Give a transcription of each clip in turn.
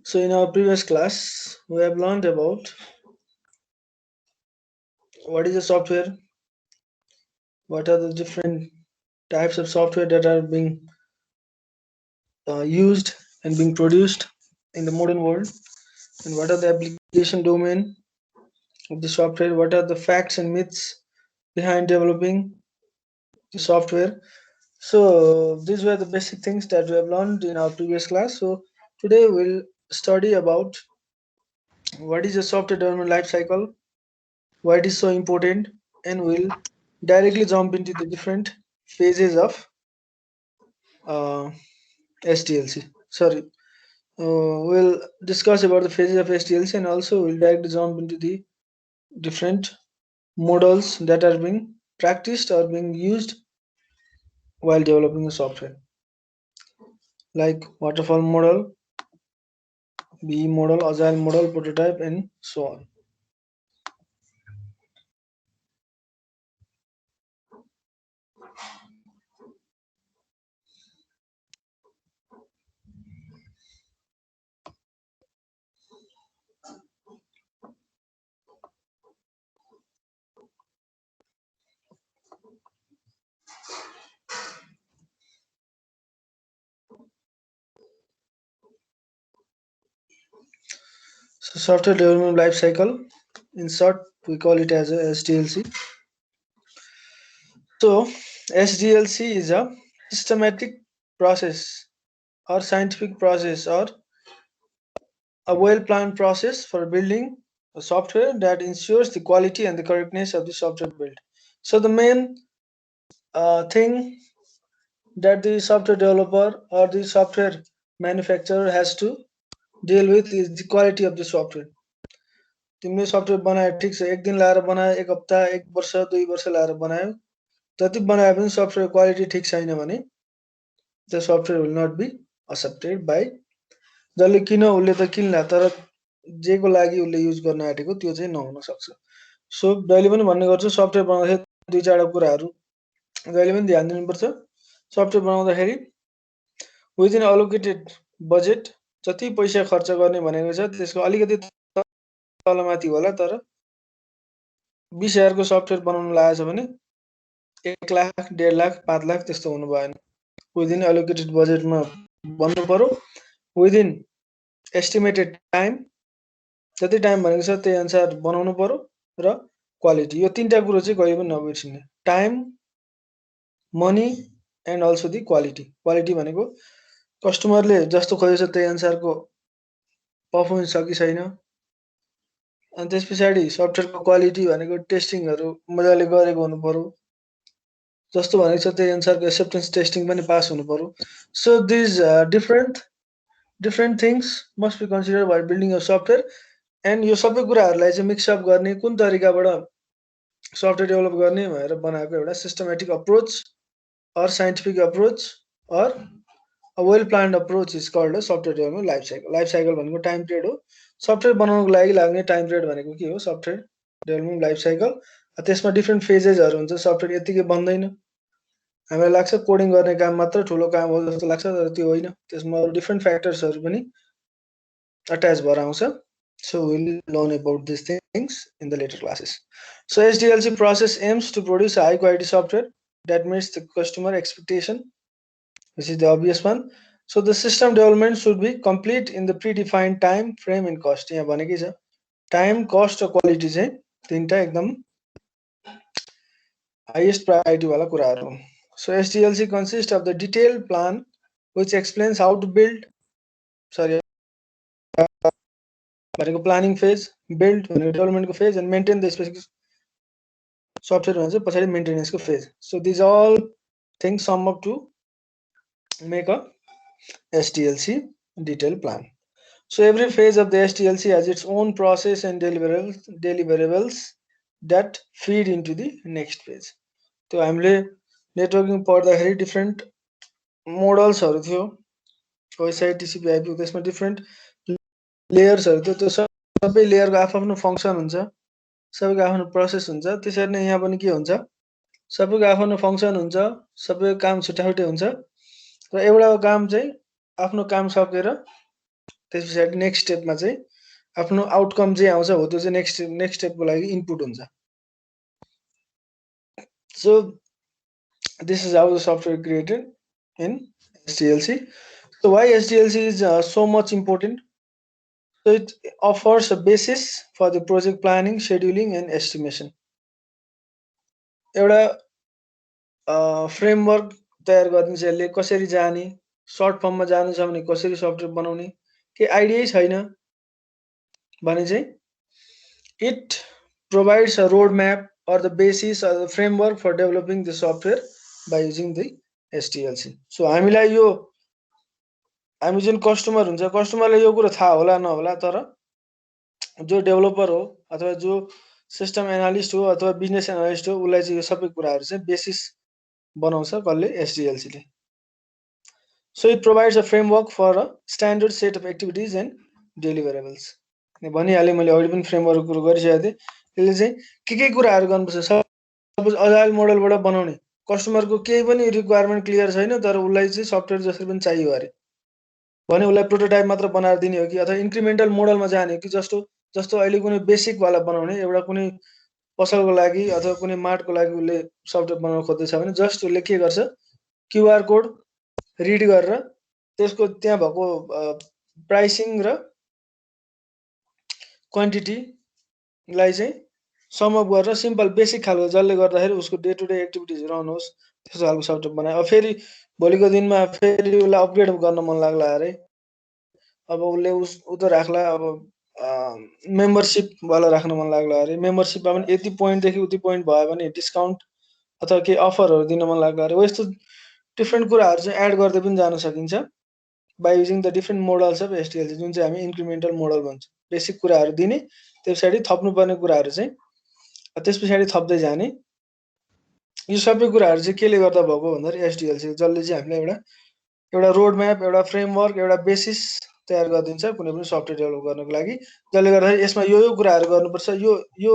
So in our previous class, we have learned about what is a software, what are the different types of software that are being used and being produced in the modern world, and what are the application domain of the software, what are the facts and myths behind developing the software. So these were the basic things that we have learned in our previous class. So today we'll study about what is a software development life cycle, why it is so important, and we'll directly jump into the different phases of uh, SDLC. Sorry, we'll discuss about the phases of SDLC, and also we'll directly jump into the different models that are being practiced or being used while developing the software, like waterfall model, BE model, agile model, prototype, and so on. So software development life cycle, in short, we call it as a SDLC. So SDLC is a systematic process or scientific process or a well-planned process for building a software that ensures the quality and the correctness of the software built. So the main thing that the software developer or the software manufacturer has to deal with is the quality of the software. तिमीले software बनायो ठिक छ, एक दिन लाएर बनायो, एक हप्ता, एक वर्ष, 2 वर्ष लाएर बनायो, जति बनाए पनि सफ्टवेयर क्वालिटी ठिक छैन भने the software will not be accepted by जसले किन उसले त किन्ला, तर जेको लागि उसले युज गर्न आँटेको त्यो चाहिँ नहुन सक्छ. सो जहिले पनि भन्ने गर्छु, सफ्टवेयर बनाउँदाखेरि 2-4 कुराहरू जहिले पनि ध्यान दिनुपर्छ. सफ्टवेयर बनाउँदाखेरि विदिन अलोकेटेड बजेट जति पैसा खर्च गर्ने भनेको छ त्यसको अलिकति तलमाथि होला, तर 20,000 को सफ्टवेयर बनाउन लागेछ भने 1 लाख, 1.5 लाख, 5 लाख त्यस्तो हुनु भएन. विदिन एलोकेटेड बजेटमा बन्नु पर्यो, विदिन एस्टिमेटेड टाइम, जति टाइम भनेको छ त्यही अनुसार बनाउनु पर्यो, र क्वालिटी. यो तीनटा कुरो चाहिँ कहिले पनि नबिर्सिने. Time, money and also the quality. Quality भनेको कस्टमरले जस्तो खोजेछ त्यही अनुसारको पर्फर्मेन्स छ कि छैन, अनि त्यस पछाडि सफ्टवेयरको क्वालिटी भनेको टेस्टिङहरू मजाले गरेको हुनु पर्यो, जस्तो भनेको छ त्यही अनुसारको एक्सेप्टेन्स टेस्टिङ पनि पास हुनु पर्यो. So these different things must be considered while building a software, and यो सबै कुराहरूलाई चाहिँ मिक्सअप गर्ने, कुन तरिकाबाट सफ्टवेयर डेभलप गर्ने भनेर बनाएको एउटा systematic approach or scientific approach or a well planned approach is called a software development life cycle. Life cycle भनेको टाइम पिरियड हो. सफ्टवेयर बनाउनको लागि लाग्ने टाइम पिरियड भनेको के हो? Software development life cycle. त्यसमा डिफ्रेन्ट फेजेसहरू हुन्छ. सफ्टवेयर यतिकै बन्दैन. हामीलाई लाग्छ कोडिङ गर्ने काम मात्र ठुलो काम हो जस्तो लाग्छ, तर त्यो होइन. त्यसमा अरू डिफ्रेन्ट फ्याक्टर्सहरू पनि अट्याच भएर आउँछ. So we'll learn about these things in the later classes. So SDLC process aims to produce a high quality software that meets the customer expectation, which is the obvious one. So the system development should be complete in the predefined time frame and cost. यहाँ भनेकै छ time, cost र quality चाहिँ तीनटा एकदम highest priority वाला कुराहरू हो. So SDLC consists of the detailed plan which explains how to build, भनेको प्लानिङ फेज, बिल्ड भनेको डेभलपमेन्टको phase, and maintain the specific software भने चाहिँ पछाडि मेन्टेनेन्सको phase. So these all things sum up to make a SDLC detailed plan. So every phase of the SDLC has its own process and deliverables that feed into the next phase. त्यो हामीले networking पढ्दाखेरि different मोडल्सहरू थियो, OSI, TCP, IP, त्यसमा different लेयर्सहरू थियो. त्यो सबै लेयरको आफ्नो function हुन्छ, सबैको आफ्नो प्रोसेस हुन्छ. त्यसरी नै यहाँ पनि के हुन्छ, सबैको आफ्नो फङ्सन हुन्छ, सबैको काम छुट्टा छुट्टै हुन्छ, र एउटा काम चाहिँ आफ्नो काम सकेर त्यस पछाडि नेक्स्ट स्टेपमा चाहिँ आफ्नो आउटकम चाहिँ आउँछ हो त्यो चाहिँ नेक्स्ट स्टेपको लागि इनपुट हुन्छ so this is how the software created in SDLC. So why SDLC is so much important? So it offers a basis for the project planning, scheduling and estimation. एउटा framework तयार गरिदिन्छ यसले कसरी जाने short फर्ममा जानु छ भने कसरी सफ्टवेयर बनाउने के आइडियै छैन भने चाहिँ it provides a roadmap or the basis or the framework for developing the software by using the SDLC. So हामीलाई यो हामी जुन कस्टमर हुन्छ कस्टमरलाई यो कुरा थाहा होला नहोला तर जो डेभलपर हो अथवा जो सिस्टम एनालिस्ट हो अथवा बिजनेस एनालिस्ट हो उसलाई चाहिँ यो सबै कुराहरू चाहिँ बेसिस बनाउँछ कसले SDLC ले so it provides a framework for a standard set of activities and deliverables भनिहालेँ मैले अघि पनि फ्रेमवर्क कुरो गरिसकेको थिएँ यसले चाहिँ के कुराहरू गर्नुपर्छ सपोज अजाइल मोडलबाट बनाउने कस्टमरको केही पनि रिक्वायरमेन्ट क्लियर छैन तर उसलाई चाहिँ सफ्टवेयर जसरी पनि चाहियो अरे भने उसलाई प्रोटोटाइप मात्र बनाएर दिने हो कि अथवा इन्क्रिमेन्टल मोडलमा जाने हो कि जस्तो अहिले कुनै बेसिकवाला बनाउने एउटा कुनै पसलको लागि अथवा कुनै मार्टको लागि उसले सफ्टवेयर बनाउन खोज्दैछ भने जस्ट उसले के गर्छ क्युआर कोड रिड गरेर त्यसको त्यहाँ भएको प्राइसिङ र क्वान्टिटीलाई चाहिँ समअप गरेर सिम्पल बेसिक खालको जसले गर्दाखेरि उसको day to day activities run होस् त्यस्तो खालको सफ्टवेयर बनायो अब फेरि भोलिको दिनमा फेरि उसलाई अपग्रेड गर्न मन लाग्ला अरे अब उसले उतो राख्ला अब मेम्बरसिपवाला राख्न मन लाग्ला अरे मेम्बरसिपमा पनि यति पोइन्टदेखि उति पोइन्ट भयो भने डिस्काउन्ट अथवा केही अफरहरू दिन मन लाग्ला अरे यस्तो डिफ्रेन्ट कुराहरू चाहिँ एड गर्दै पनि जान सकिन्छ by using the different models of SDLC जुन चाहिँ हामी इन्क्रिमेन्टल मोडल भन्छ बेसिक कुराहरू दिने त्यस पछाडि थप्नुपर्ने कुराहरू चाहिँ त्यस पछाडि थप्दै जाने यो सबै कुराहरू चाहिँ केले गर्दा भएको भन्दाखेरि SDLC जसले चाहिँ हामीलाई एउटा रोड म्याप एउटा फ्रेमवर्क एउटा बेसिस तयार गरिदिन्छ कुनै पनि सफ्टवेयर डेभलप गर्नको लागि जसले गर्दाखेरि यसमा यो कुराहरू गर्नुपर्छ यो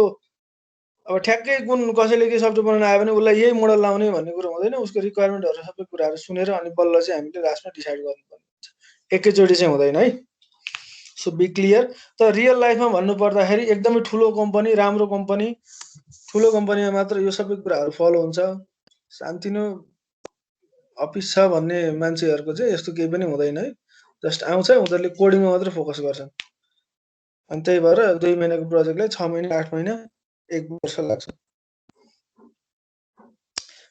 अब ठ्याक्कै कुन कसैले के सफ्टवेयर बनाउन आयो भने उसलाई यही मोडल लाउने भन्ने कुरो हुँदैन उसको रिक्वायरमेन्टहरू सबै कुराहरू सुनेर अनि बल्ल चाहिँ हामीले लास्टमा डिसाइड गर्नुपर्ने हुन्छ एकैचोटि चाहिँ हुँदैन है सो बी क्लियर तर रियल लाइफमा भन्नु पर्दाखेरि एकदमै ठुलो कम्पनी राम्रो कम्पनी ठुलो कम्पनीमा मात्र यो सबै कुराहरू फलो हुन्छ सानोतिनो अफिस छ भन्ने मान्छेहरूको चाहिँ यस्तो केही पनि हुँदैन है जस्ट आउँछ उनीहरूले कोडिङमा मात्र फोकस गर्छन् अनि त्यही भएर 2 महिनाको प्रोजेक्टलाई 6 महिना 8 महिना 1 वर्ष लाग्छ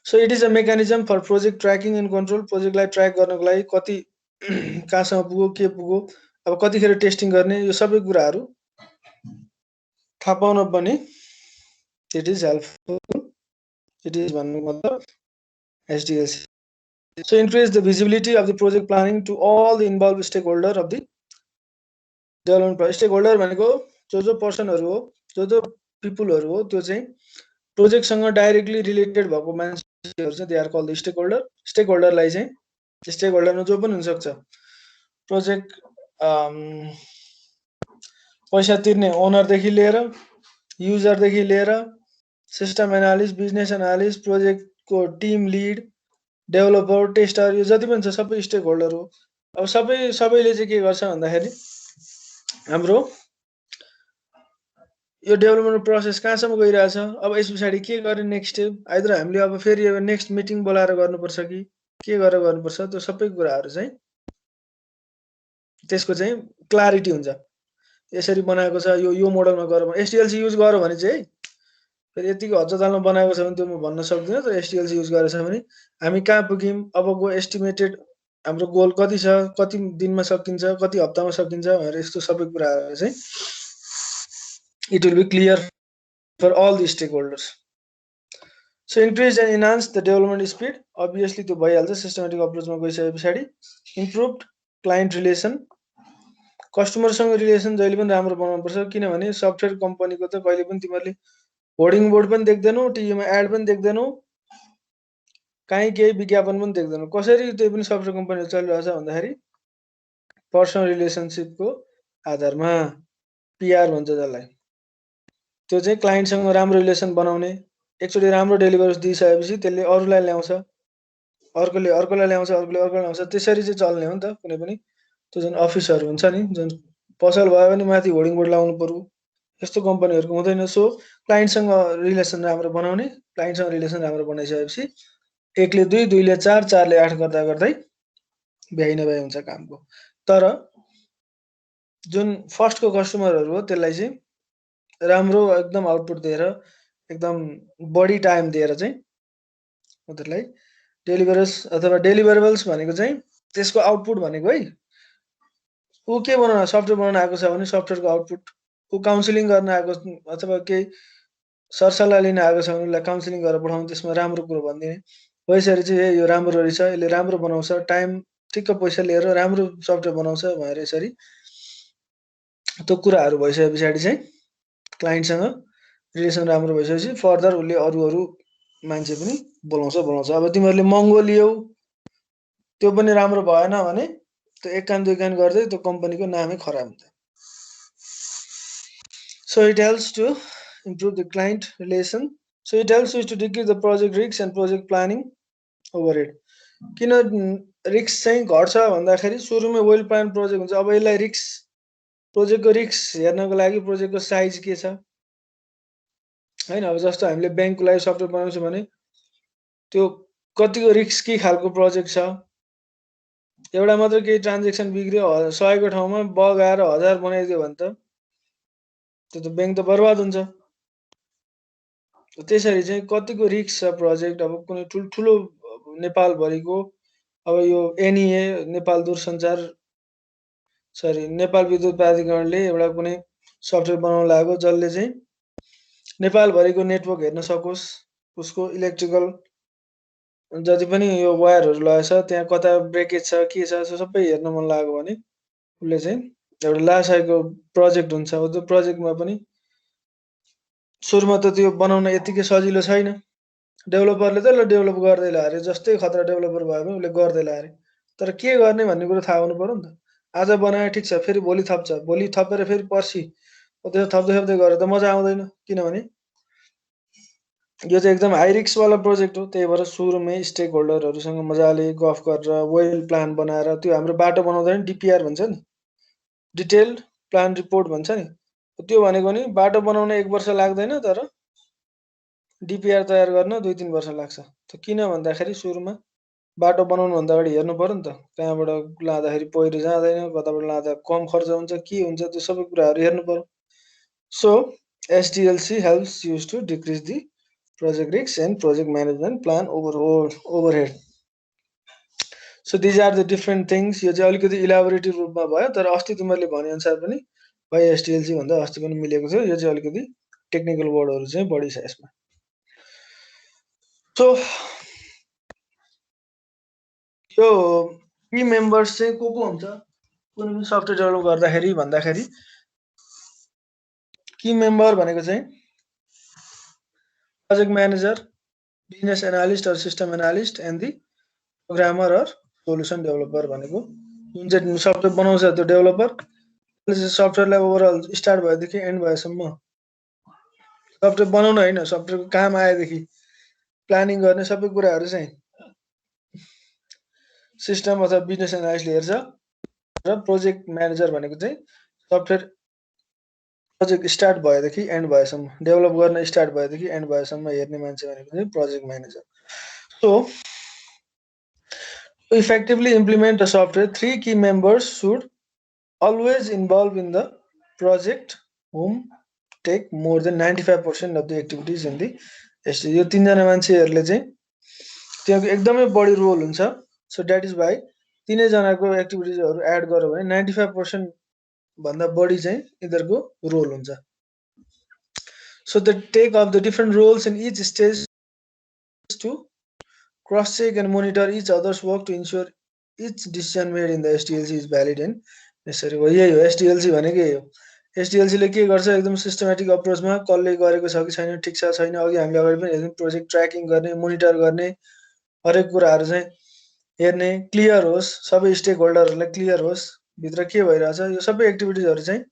so it is a mechanism for project tracking and control प्रोजेक्टलाई ट्र्याक गर्नको लागि कति कहाँसम्म पुग्यो के पुग्यो अब कतिखेर टेस्टिङ गर्ने यो सबै कुराहरू थाहा पाउन पनि it is helpful it is भन्नु मतलब SDLC so increase the visibility of the project planning to all the involved stakeholder of the development process stakeholder भनेको जो पर्सनहरु हो जो पिपलहरु हो त्यो चाहिँ प्रोजेक्टसँग डाइरेक्टली रिलेटेड भएको मान्छेहरु चाहिँ दे आर कल्ड द स्टेकहोल्डरलाई चाहिँ स्टेकहोल्डरमा जो पनि हुन सक्छ प्रोजेक्ट पैसा तिर्ने ओनरदेखि लिएर युजरदेखि लिएर सिस्टम एनालिस्ट बिजनेस एनालिस्ट प्रोजेक्टको टिम लिड डेभलपर टेस्टर यो जति पनि छ सबै स्टेकहोल्डर हो अब सबैले चाहिँ के गर्छ भन्दाखेरि हाम्रो यो डेभलपमेन्ट प्रोसेस कहाँसम्म गइरहेछ अब यस पछाडि के गर्ने नेक्स्ट स्टेप आइदर हामीले अब फेरि नेक्स्ट मिटिङ बोलाएर गर्नुपर्छ कि के गरेर गर्नुपर्छ त्यो सबै कुराहरू चाहिँ त्यसको चाहिँ क्ल्यारिटी हुन्छ यसरी बनाएको छ यो मोडलमा गरौँ SDLC युज गरौँ भने चाहिँ फेरि यतिको हजारतालमा बनाएको छ भने त्यो म भन्न सक्दिनँ तर SDLC युज गरेछ भने हामी कहाँ पुग्यौँ अबको एस्टिमेटेड हाम्रो गोल कति छ कति दिनमा सकिन्छ कति हप्तामा सकिन्छ भनेर यस्तो सबै कुराहरू चाहिँ it will be clear for all the stakeholders so increase and enhance the development speed obviously त्यो भइहाल्छ सिस्टमेटिक अप्रोचमा गइसके पछाडि इम्प्रुभड क्लाइन्ट रिलेसन कस्टमरसँग रिलेसन जहिले पनि राम्रो बनाउनु पर्छ किनभने सफ्टवेयर कम्पनीको त कहिले पनि तिमीहरूले होर्डिङ बोर्ड पनि देख्दैनौ टिभीमा एड पनि देख्दैनौ कहीँ केही विज्ञापन पनि देख्दैनौ कसरी त्यो पनि सफ्टवेयर कम्पनी चलिरहेछ भन्दाखेरि पर्सनल रिलेसनशिपको आधारमा PR भन्छ जसलाई त्यो चाहिँ क्लाइन्टसँग राम्रो रिलेसन बनाउने एकचोटि राम्रो डेलिभरी दिइसकेपछि त्यसले अरूलाई ल्याउँछ अर्कोले अर्कोलाई ल्याउँछ, अर्कोले अर्कोलाई ल्याउँछ, त्यसरी चाहिँ चल्ने हो नि त कुनै पनि। त्यो जुन अफिसहरू हुन्छ नि, जुन पसल भयो भने माथि होर्डिङ बोर्ड लाउनु पर्यो, यस्तो कम्पनीहरूको हुँदैन। सो क्लाइन्टसँग रिलेसन राम्रो बनाउने, क्लाइन्टसँग रिलेसन राम्रो बनाइसकेपछि 1ले 2, 2ले 4, 4ले 8 गर्दा गर्दै भ्याइ नभ्याइ हुन्छ कामको। तर जुन फर्स्टको कस्टमरहरू हो त्यसलाई चाहिँ राम्रो एकदम आउटपुट दिएर, एकदम बढी टाइम दिएर चाहिँ उनीहरूलाई डेलिभरेबल्स भनेको चाहिँ त्यसको आउटपुट भनेको है, ऊ के बनाउन सफ्टवेयर बनाउन आएको छ भने सफ्टवेयरको आउटपुट, ऊ काउन्सिलिङ गर्न आएको अथवा केही सरसल्लाह लिन आएको छ भने उसलाई काउन्सिलिङ गरेर पठाउनु, त्यसमा राम्रो कुरो भनिदिने। भइसकेर चाहिँ यो राम्रो रहेछ, यसले राम्रो बनाउँछ, टाइम ठिक्क पैसा लिएर राम्रो सफ्टवेयर बनाउँछ भनेर यसरी त्यो कुराहरू भइसके पछाडि चाहिँ क्लाइन्टसँग रिलेसन राम्रो भइसकेपछि फर्दर उसले अरू मान्छे पनि बोलाउँछ। अब तिमीहरूले महँगो लियौ, त्यो पनि राम्रो भएन भने त्यो एक कान दुई कान गर्दै त्यो कम्पनीको नामै खराब हुन्छ। So it helps to improve the client relation. So it helps you to decrease the project risks and project planning overhead. किन रिक्स चाहिँ घट्छ भन्दाखेरि सुरुमै वेल प्लान प्रोजेक्ट हुन्छ। अब यसलाई प्रोजेक्टको रिक्स हेर्नको लागि प्रोजेक्टको साइज के छ हैन। अब जस्तो हामीले ब्याङ्कको लागि सफ्टवेयर बनाउँछौँ भने त्यो कतिको रिस्की खालको प्रोजेक्ट छ। एउटा मात्र केही ट्रान्जेक्सन बिग्रियो, 100को ठाउँमा बग आएर 1000 बनाइदियो भने त त्यो त ब्याङ्क त बर्बाद हुन्छ। त्यसरी चाहिँ कतिको रिस्क छ प्रोजेक्ट। अब कुनै ठुलो नेपालभरिको अब यो एनइए नेपाल विद्युत प्राधिकरणले एउटा कुनै सफ्टवेयर बनाउन लागेको, जसले चाहिँ नेपालभरिको नेटवर्क हेर्न सकोस्, उसको इलेक्ट्रिकल जति पनि यो वायरहरू लगाएको छ त्यहाँ कता ब्रेकेज छ के छ सबै हेर्न मन लाग्यो भने उसले चाहिँ एउटा लासाको प्रोजेक्ट हुन्छ। त्यो प्रोजेक्टमा पनि सुरुमा त त्यो बनाउन यतिकै सजिलो छैन। डेभलपरले त ल डेभलप गर्दै ला अरे, जस्तै खतरा डेभलपर भए पनि उसले गर्दै ला अरे। तर के गर्ने भन्ने कुरो थाहा हुनु पर्यो नि त। आज बनाए ठिक छ, फेरि भोलि थप्छ, भोलि थपेर फेरि पर्सि, त्यसो थप्दै गरेर त मजा आउँदैन। किनभने यो चाहिँ एकदम हाई रिस्कवाला प्रोजेक्ट हो। त्यही भएर सुरुमै स्टेक होल्डरहरूसँग मजाले गफ गरेर वेल प्लान बनाएर, त्यो हाम्रो बाटो बनाउँदा नि डिपिआर भन्छ नि, डिटेल्ड प्लान रिपोर्ट भन्छ नि, त्यो भनेको नि बाटो बनाउन 1 वर्ष लाग्दैन, तर डिपिआर तयार गर्न 2-3 वर्ष लाग्छ। त किन भन्दाखेरि सुरुमा बाटो बनाउनुभन्दा अगाडि हेर्नु पर्यो नि त, कहाँबाट लाँदाखेरि पहिरो जाँदैन, कताबाट लाँदा कम खर्च हुन्छ, के हुन्छ, त्यो सबै कुराहरू हेर्नु पर्यो। So SDLC helps you to decrease the project risks and project management plan overhead. So these are the different things. यो चाहिँ अलिकति इलाबोरेटिभ रूपमा भयो, तर अस्ति तिमीहरूले भने अनुसार पनि भाइ SDLC भन्दा अस्ति पनि मिलेको छ। यो चाहिँ अलिकति टेक्निकल वर्डहरू चाहिँ बढी छ यसमा। सो यो की मेम्बर्स चाहिँ को हुन्छ कुनै पनि सफ्टवेयर डेभलप गर्दाखेरि भन्दाखेरि, की मेम्बर भनेको चाहिँ project manager, business analyst or system analyst and the programmer or solution developer भनेको जुन चाहिँ सफ्टवेयर बनाउँछ त्यो डेभलपर, सफ्टवेयरलाई ओभरअल स्टार्ट भएदेखि एन्ड भएसम्म सफ्टवेयर बनाउन होइन, सफ्टवेयरको काम आएदेखि प्लानिङ गर्ने सबै कुराहरू चाहिँ सिस्टम अथवा बिजनेस एनालिस्टले हेर्छ। र प्रोजेक्ट म्यानेजर भनेको चाहिँ सफ्टवेयर प्रोजेक्ट स्टार्ट भएदेखि एन्ड भएसम्म, डेभलप गर्न स्टार्ट भएदेखि एन्ड भएसम्म हेर्ने मान्छे भनेको चाहिँ project manager. So to effectively implement a software, 3 key members should always involve in the project, whom take more than 95% of the activities in the SDLC. यो 3 जना मान्छेहरूले चाहिँ त्यहाँको एकदमै बढी रोल हुन्छ। सो द्याट इज वाइ 3 जनाको एक्टिभिटिजहरू add गर्यो भने 95% भन्दा बढी चाहिँ यिनीहरूको रोल हुन्छ। So the take of the different roles in each stage to cross-check and monitor each other's work to ensure each decision made in the SDLC is valid and necessary. यही हो SDLC भनेको यही हो। SDLC ले के गर्छ, एकदम systematic अप्रोचमा कसले गरेको छ कि छैन, ठिक छ छैन, अघि हामीले अगाडि पनि हेर्यौँ, प्रोजेक्ट ट्र्याकिङ गर्ने, मोनिटर गर्ने, हरेक कुराहरू चाहिँ हेर्ने, क्लियर होस्, सबै स्टेक होल्डरहरूलाई क्लियर होस् भित्र के भइरहेछ, यो सबै एक्टिभिटिजहरू चाहिँ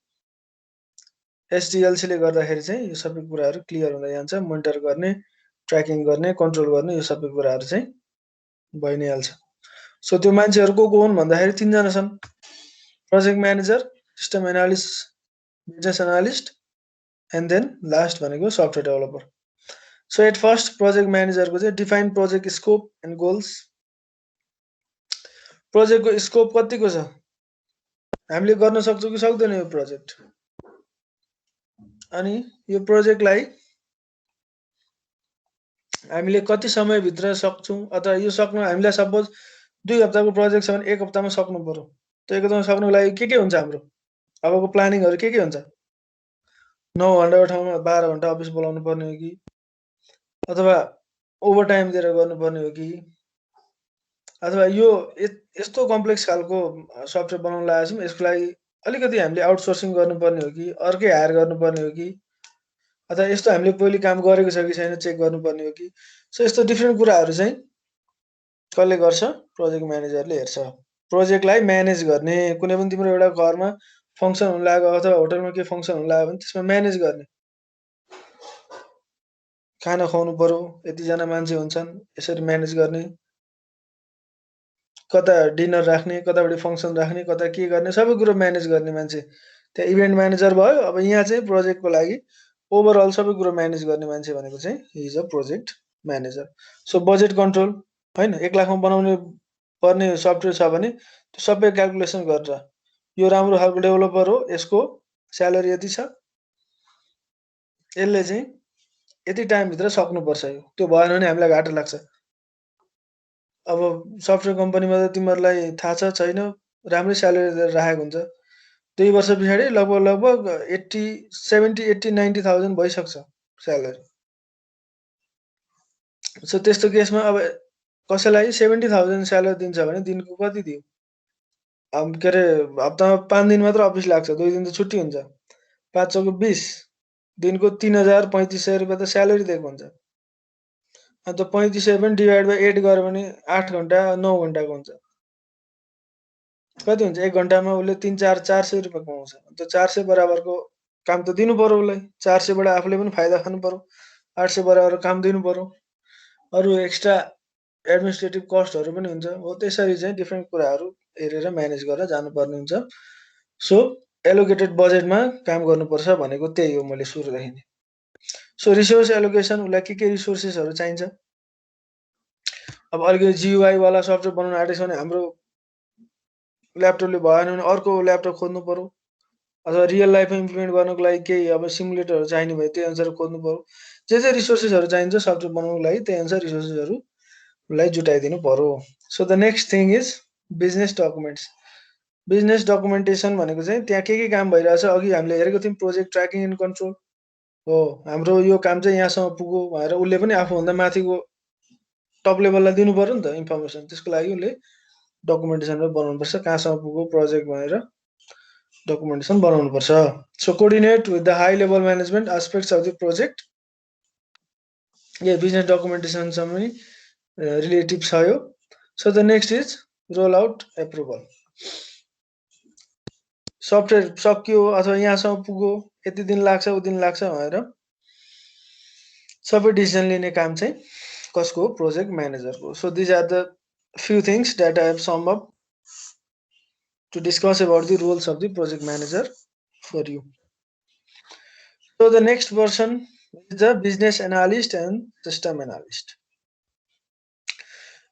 SDLC ले गर्दाखेरि चाहिँ यो सबै कुराहरू क्लियर हुँदै जान्छ। मोनिटर गर्ने, ट्र्याकिङ गर्ने, कन्ट्रोल गर्ने, यो सबै कुराहरू चाहिँ भइ नै हाल्छ। सो त्यो मान्छेहरू को हुन् भन्दाखेरि 3 जना छन्। Project manager, system analyst, business analyst and then last भनेको software developer. So at first project म्यानेजरको चाहिँ define project scope and goals. प्रोजेक्टको स्कोप कतिको छ, हामीले गर्न सक्छौँ कि सक्दैनौँ यो प्रोजेक्ट, अनि यो प्रोजेक्टलाई हामीले कति समयभित्र सक्छौँ, अथवा यो सक्नु हामीलाई सपोज 2 हप्ताको प्रोजेक्ट छ भने 1 हप्तामा सक्नु पर्यो। त्यो 1 हप्तामा सक्नुको लागि के हुन्छ हाम्रो अबको प्लानिङहरू के हुन्छ? 9 घन्टाको ठाउँमा 12 घन्टा अफिस बोलाउनु पर्ने हो कि, अथवा ओभर टाइम दिएर गर्नुपर्ने हो कि, अथवा यो यस्तो कम्प्लेक्स खालको सफ्टवेयर बनाउन लागेको छौँ, यसको लागि अलिकति हामीले आउटसोर्सिङ गर्नुपर्ने हो कि, अर्कै हायर गर्नुपर्ने हो कि, अथवा यस्तो हामीले पहिले काम गरेको छ कि छैन चेक गर्नुपर्ने हो कि। सो यस्तो डिफ्रेन्ट कुराहरू चाहिँ कसले गर्छ? प्रोजेक्ट म्यानेजरले हेर्छ। प्रोजेक्टलाई म्यानेज गर्ने, कुनै पनि तिम्रो एउटा घरमा फङ्सन हुन लाग्यो अथवा होटलमा के फङ्सन हुन लाग्यो भने त्यसमा म्यानेज गर्ने, खाना खुवाउनु पर्यो, यतिजना मान्छे हुन्छन्, यसरी म्यानेज गर्ने, कता डिनर राख्ने, कतापट्टि फङ्सन राख्ने, कता के गर्ने, सबै कुरो म्यानेज गर्ने मान्छे त्यहाँ इभेन्ट म्यानेजर भयो। अब यहाँ चाहिँ प्रोजेक्टको लागि ओभरअल सबै कुरो म्यानेज गर्ने मान्छे भनेको चाहिँ he is a project manager. So budget control, होइन, 1 लाखमा बनाउनु पर्ने सफ्टवेयर छ भने त्यो सबै क्यालकुलेसन गरेर यो राम्रो खालको डेभलपर हो, यसको स्यालेरी यति छ, यसले चाहिँ यति टाइमभित्र सक्नुपर्छ, यो त्यो भएन भने हामीलाई घाटा लाग्छ। अब सफ्टवेयर कम्पनीमा त तिमीहरूलाई थाहा छ छैन, राम्रै स्यालेरी दिएर राखेको हुन्छ, 2 वर्ष पछाडि लगभग 70, 80, 90,000 भइसक्छ स्यालेरी। सो त्यस्तो केसमा अब कसैलाई 70,000 स्यालेरी दिन्छ भने दिनको कति दियो? के अरे हप्तामा 5 दिन मात्र अफिस लाग्छ, 2 दिन त छुट्टी हुन्छ, 5 चौको 20, दिनको 3,000-3,500 रुपियाँ त स्यालेरी दिएको हुन्छ। अन्त 3,500 पनि डिभाइड बाई 8 गऱ्यो भने 8 घन्टा 9 घन्टाको हुन्छ, कति हुन्छ? 1 घन्टामा उसले 3-400 रुपियाँ कमाउँछ। अन्त 400 बराबरको काम त दिनु पर्यो उसलाई, 400 बाट आफूले पनि फाइदा खानु पर्यो, 800 बराबर काम दिनु पर्यो, अरू एक्स्ट्रा एडमिनिस्ट्रेटिभ कस्टहरू पनि हुन्छ। हो त्यसरी चाहिँ डिफ्रेन्ट कुराहरू हेरेर म्यानेज गरेर जानुपर्ने हुन्छ। सो एलोकेटेड बजेटमा काम गर्नुपर्छ भनेको त्यही हो मैले सुरुदेखि नै। सो रिसोर्स एलोकेसन, उसलाई के रिसोर्सेसहरू चाहिन्छ? अब अलिकति जियुआई वाला सफ्टवेयर बनाउन आँटेको छ भने हाम्रो ल्यापटपले भएन भने अर्को ल्यापटप खोज्नु पर्यो, अथवा रियल लाइफमा इम्प्लिमेन्ट गर्नको लागि केही अब सिमुलेटरहरू चाहिने भयो, त्यही अनुसार खोज्नु पर्यो। जे रिसोर्सेसहरू चाहिन्छ सफ्टवेयर बनाउनको लागि त्यही अनुसार रिसोर्सेसहरूलाई जुटाइदिनु पर्यो। So the next thing is business documents. Business documentation भनेको चाहिँ त्यहाँ के काम भइरहेछ, अघि हामीले हेरेको थियौँ प्रोजेक्ट ट्र्याकिङ एन्ड कन्ट्रोल हो, हाम्रो यो काम चाहिँ यहाँसम्म पुग्यो भनेर उसले पनि आफूभन्दा माथिको टप लेभललाई दिनु पर्यो नि त इन्फर्मेसन। त्यसको लागि उसले डकुमेन्टेसन बनाउनुपर्छ, कहाँसम्म पुग्यो प्रोजेक्ट भनेर डकुमेन्टेसन बनाउनुपर्छ। So coordinate with the high level management aspects of the project, यो बिजनेस डकुमेन्टेसनसँग पनि रिलेटिभ छ यो। So the next is roll out approval. Software सकियो अथवा यहाँसम्म पुग्यो, यति दिन लाग्छ उति दिन लाग्छ भनेर सबै डिसिजन लिने काम चाहिँ कसको? प्रोजेक्ट म्यानेजरको। So these are the few things that I have summed up to discuss about the roles of the project manager for you. So the next person is the business analyst and system analyst.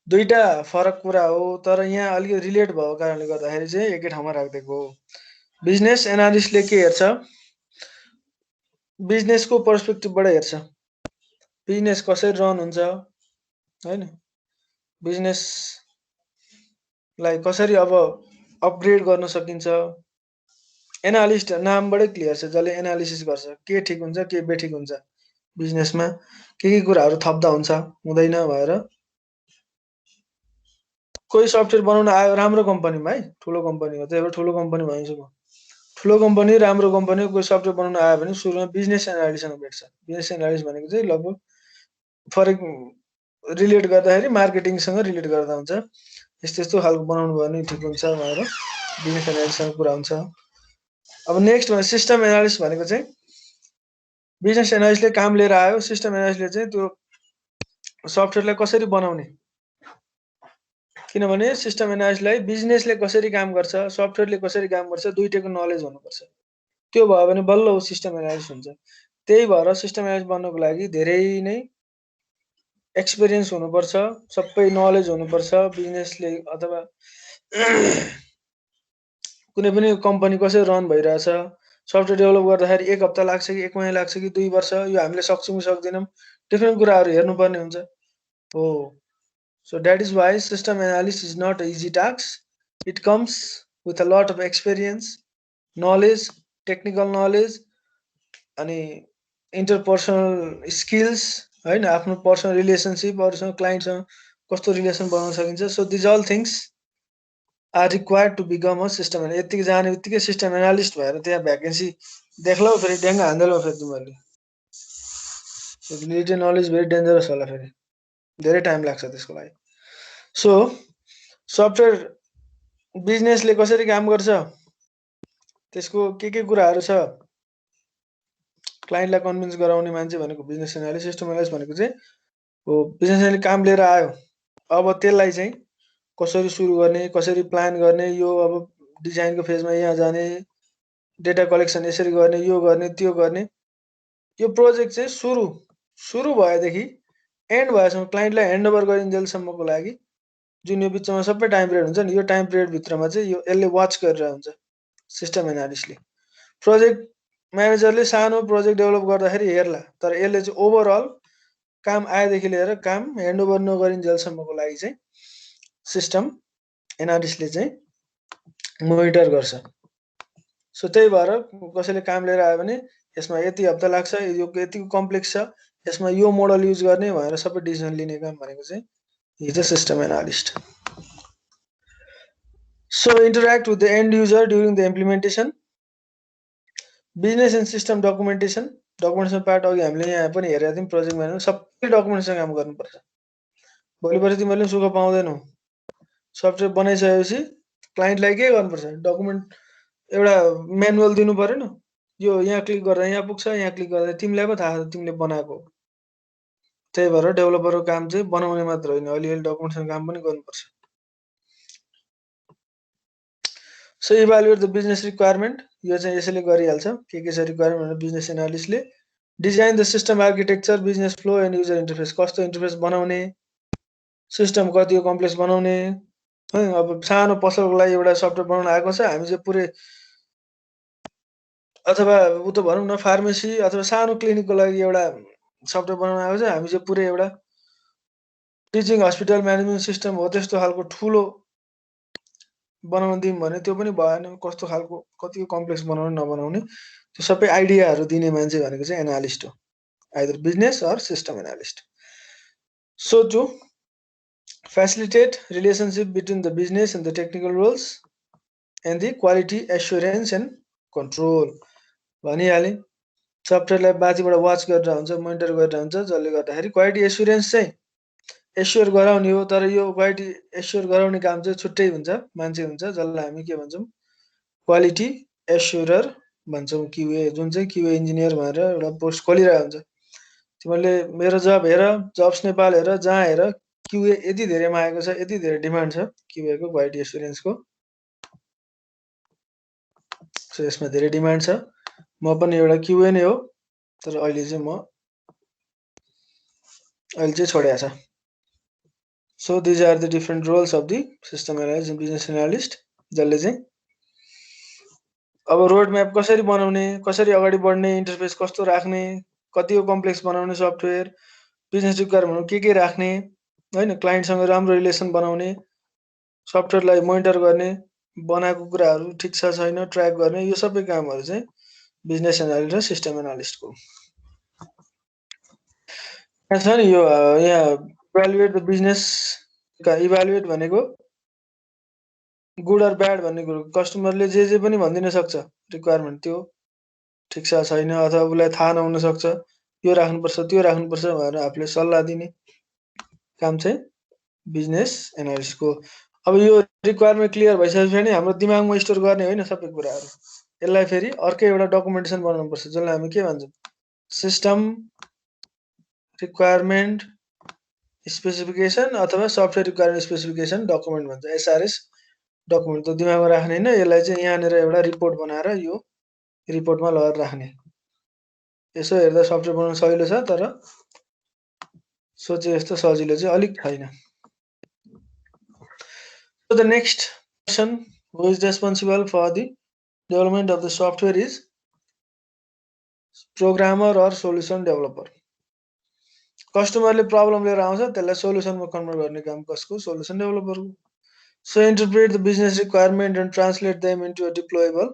दुईटा फरक कुरा हो, तर यहाँ अलिकति relate भएको कारणले गर्दाखेरि चाहिँ एकै ठाउँमा राखिदिएको हो। बिजनेस एनालिस्टले के हेर्छ? बिजनेसको पर्सपेक्टिभबाट हेर्छ, बिजनेस कसरी रन हुन्छ, हैन, बिजनेसलाई कसरी अब अपग्रेड गर्न सकिन्छ। एनालिस्ट नामबाटै क्लियर छ, जसले एनालिसिस गर्छ के ठिक हुन्छ के बेठिक हुन्छ, बिजनेसमा के कुराहरू थप्दा हुन्छ हुँदैन भनेर। कोही सफ्टवेयर बनाउन आयो राम्रो कम्पनीमा, है, ठुलो कम्पनी हो, त्यही भएर ठुलो कम्पनी भनिन्छ म, ठुलो कम्पनी राम्रो कम्पनी कोही सफ्टवेयर बनाउन आयो भने सुरुमा बिजनेस एनालिस्टसँग भेट्छ। बिजनेस एनालिस्ट भनेको चाहिँ लगभग फरक रिलेट गर्दाखेरि मार्केटिङसँग रिलेट गर्दा हुन्छ, यस्तो यस्तो खालको बनाउनु भयो भने ठिक हुन्छ भनेर बिजनेस एनालिस्टसँग कुरा हुन्छ। अब नेक्स्ट सिस्टम एनालिस्ट भनेको चाहिँ बिजनेस एनालिस्टले काम लिएर आयो, सिस्टम एनालिस्टले चाहिँ त्यो सफ्टवेयरलाई कसरी बनाउने, किनभने सिस्टम एनालिस्टलाई बिजनेसले कसरी काम गर्छ, सफ्टवेयरले कसरी काम गर्छ, दुईटैको नलेज हुनुपर्छ। त्यो भयो भने बल्ल ऊ सिस्टम एनालिस्ट हुन्छ। त्यही भएर सिस्टम एनालिस्ट बन्नको लागि धेरै नै एक्सपिरियन्स हुनुपर्छ, सबै नलेज हुनुपर्छ। बिजनेसले अथवा कुनै पनि कम्पनी कसरी रन भइरहेछ, सफ्टवेयर डेभलप गर्दाखेरि 1 हप्ता लाग्छ कि 1 महिना लाग्छ कि 2 वर्ष, यो हामीले सक्छौँ कि सक्दैनौँ, डिफ्रेन्ट कुराहरू हेर्नुपर्ने हुन्छ। हो, so that is why system analysis is not an easy task. It comes with a lot of experience, knowledge, technical knowledge, अनि interpersonal skills, हैन, आफ्नो पर्सनल रिलेसनशिप अरूसँग क्लाइन्टसँग कस्तो रिलेसन बनाउन सकिन्छ। So these all things are required to become a system analyst. यतिकै जाने बित्तिकै सिस्टम एनालिस्ट भएर त्यहाँ भ्याकेन्सी देख्लौ फेरि ड्याङ्ग हान्दैनौ फेरि तिमीहरूले। रिलेटेड नलेज भेरी डेन्जरस होला, फेरि धेरै टाइम लाग्छ त्यसको लागि। सो सफ्टवेयर बिजनेसले कसरी काम गर्छ, त्यसको के कुराहरू छ, क्लाइन्टलाई कन्भिन्स गराउने मान्छे भनेको बिजनेस एनालिस्ट। सिस्टम एनालिस्ट भनेको चाहिँ हो बिजनेस एनालिस्ट काम लिएर आयो, अब त्यसलाई चाहिँ कसरी सुरु गर्ने, कसरी प्लान गर्ने, यो अब डिजाइनको फेजमा यहाँ जाने, डेटा कलेक्सन यसरी गर्ने, यो गर्ने, त्यो गर्ने। यो प्रोजेक्ट चाहिँ सुरु भएदेखि एन्ड भएसम्म क्लाइन्टलाई ह्यान्डओभर गरिन्जेलसम्मको लागि जुन यो बिचमा सबै टाइम पिरियड हुन्छ नि, यो टाइम पिरियडभित्रमा चाहिँ यो यसले वाच गरेर हुन्छ सिस्टम एनालिस्टले। प्रोजेक्ट म्यानेजरले सानो प्रोजेक्ट डेभलप गर्दाखेरि हेर्ला, तर यसले चाहिँ ओभरअल काम आएदेखि लिएर काम ह्यान्डओभर नगरिन्जेलसम्मको लागि चाहिँ सिस्टम एनालिस्टले चाहिँ मोनिटर गर्छ। सो त्यही भएर कसैले काम लिएर आयो भने यसमा यति हप्ता लाग्छ, यो यतिको कम्प्लेक्स छ, यसमा यो मोडल युज गर्ने भनेर सबै डिसिजन लिने काम भनेको चाहिँ is a system analyst. So interact with the end user during the implementation. Business and system documentation part अघि हामीले यहाँ पनि हेरेका थियौँ। प्रोजेक्ट म्यानेजर सबै डकुमेन्टेसन काम गर्नुपर्छ। भोलिपर्सि तिमीहरूले सुख पाउँदैनौ। सफ्टवेयर बनाइसकेपछि क्लाइन्टलाई के गर्नुपर्छ, डकुमेन्ट एउटा म्यानुअल दिनु परेन, यो यहाँ क्लिक गर्दा यहाँ पुग्छ, यहाँ क्लिक गर्दा तिमीलाई पो थाहा छ तिमीले बनाएको। त्यही भएर डेभलपरको काम चाहिँ बनाउने मात्र होइन, अलिअलि डकुमेन्टेसन काम पनि गर्नुपर्छ। So evaluate the business requirement, यो चाहिँ यसैले गरिहाल्छ। के छ रिक्वायरमेन्ट भनेर बिजनेस एनालिस्टले design the system architecture, business flow and user interface, कस्तो इन्टरफेस बनाउने, सिस्टम कतिको कम्प्लेक्स बनाउने है। अब सानो पसलको लागि एउटा सफ्टवेयर बनाउन आएको छ, हामी चाहिँ पुरै, अथवा उ त भनौँ न फार्मेसी अथवा सानो क्लिनिकको लागि एउटा सफ्टवेयर बनाउन आएको छ, हामी चाहिँ पुरै एउटा टिचिङ हस्पिटल म्यानेजमेन्ट सिस्टम हो त्यस्तो खालको ठुलो बनाउन दिउँ भने त्यो पनि भएन। कस्तो खालको कतिको कम्प्लेक्स बनाउने नबनाउने त्यो सबै आइडियाहरू दिने मान्छे भनेको चाहिँ एनालिस्ट हो, either business or system analyst. So to facilitate relationship between the business and the technical roles and the quality assurance and control, भनिहालेँ। सफ्टवेयरलाई माथिबाट वाच गरेर हुन्छ, मोनिटर गरेर हुन्छ, जसले गर्दाखेरि क्वालिटी एस्युरेन्स चाहिँ एस्योर गराउने हो। तर यो क्वालिटी एस्योर गराउने काम चाहिँ छुट्टै हुन्छ, मान्छे हुन्छ जसलाई हामी के भन्छौँ, क्वालिटी एस्योरर भन्छौँ। क्युए, जुन चाहिँ क्युए इन्जिनियर भनेर एउटा पोस्ट खोलिरहेको हुन्छ। तिमीहरूले मेरो जब हेर, जब्स नेपाल हेर, जहाँ हेर, क्युए यति धेरै मागेको छ, यति धेरै डिमान्ड छ क्युएको, क्वालिटी एस्युरेन्सको। सो यसमा धेरै डिमान्ड छ। म पनि एउटा क्युए नै हो, तर अहिले चाहिँ छोडेको छ। So these are the different roles of the system analyst and business analyst, जसले चाहिँ अब रोड म्याप कसरी बनाउने, कसरी अगाडि बढ्ने, इन्टरफेस कस्तो राख्ने, कतिको कम्प्लेक्स बनाउने सफ्टवेयर, बिजनेस रिक्वायरमेन्ट के राख्ने हैन, क्लाइन्टसँग राम्रो रिलेसन बनाउने, सफ्टवेयरलाई मोनिटर गर्ने, बनाएको कुराहरू ठिक छ छैन ट्र्याक गर्ने, यो सबै कामहरू चाहिँ बिजनेस एनालिस्ट र सिस्टम एनालिस्टको छ नि। यो यहाँ इभ्यालुएट द बिजनेस, इभ्यालुएट भनेको गुड अर ब्याड भन्ने कुरो, कस्टमरले जे पनि भनिदिन सक्छ रिक्वायरमेन्ट, त्यो ठिक छ छैन, अथवा उसलाई थाहा नहुन सक्छ, यो राख्नुपर्छ त्यो राख्नुपर्छ भनेर आफूले सल्लाह दिने काम चाहिँ बिजनेस एनालिस्टको। अब यो रिक्वायरमेन्ट क्लियर भइसकेपछि भने हाम्रो दिमागमा स्टोर गर्ने होइन सबै कुराहरू, यसलाई फेरि अर्कै एउटा डकुमेन्टेसन बनाउनुपर्छ, जसलाई हामी के भन्छौँ, सिस्टम रिक्वायरमेन्ट स्पेसिफिकेसन अथवा सफ्टवेयर रिक्वायरमेन्ट स्पेसिफिकेसन डकुमेन्ट भन्छ, एसआरएस डकुमेन्ट। त दिमागमा राख्ने होइन, यसलाई चाहिँ यहाँनिर एउटा रिपोर्ट बनाएर यो रिपोर्टमा लगेर राख्ने। यसो हेर्दा सफ्टवेयर बनाउन सजिलो छ, तर सोचे जस्तो सजिलो चाहिँ अलिक छैन। So the next person who is responsible for the development of the software is programmer or solution developer. कस्टमरले प्रब्लम लिएर आउँछ, त्यसलाई सोलुसनमा कन्भर्ट गर्ने काम कसको? Solution डेभलपरको। So interpret the business requirement and translate them into a deployable